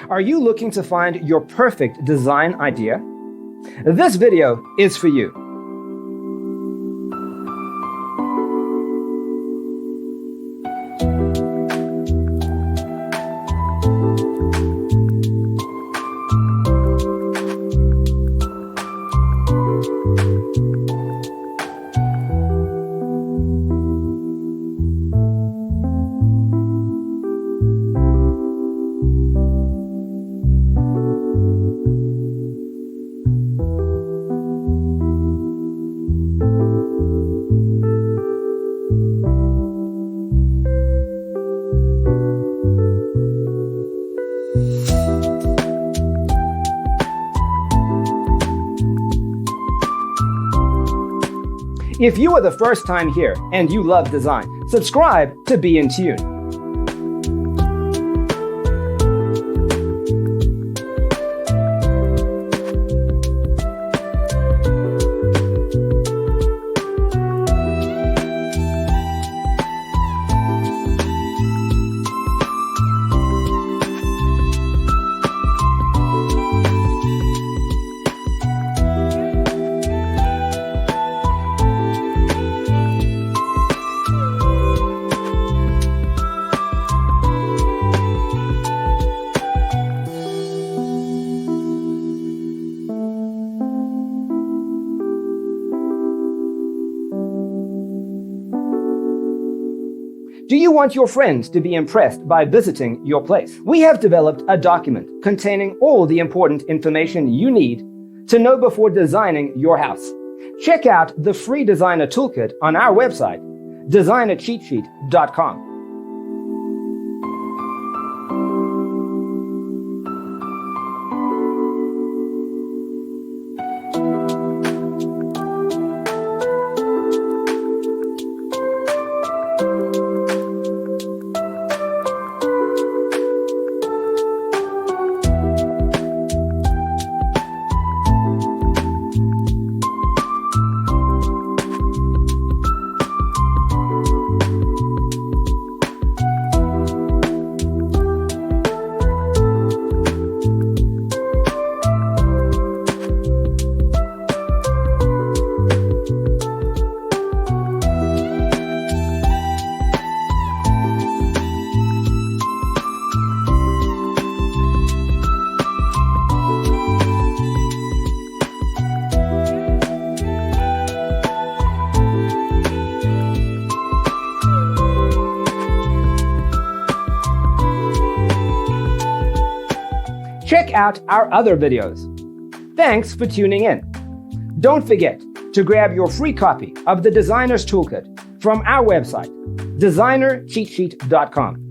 Are you looking to find your perfect design idea? This video is for you. If you are the first time here and you love design, subscribe to Be in Tune. Do you want your friends to be impressed by visiting your place? We have developed a document containing all the important information you need to know before designing your house. Check out the free designer toolkit on our website, designercheatsheet.com. Check out our other videos. Thanks for tuning in. Don't forget to grab your free copy of the Designer's Toolkit from our website, designercheatsheet.com.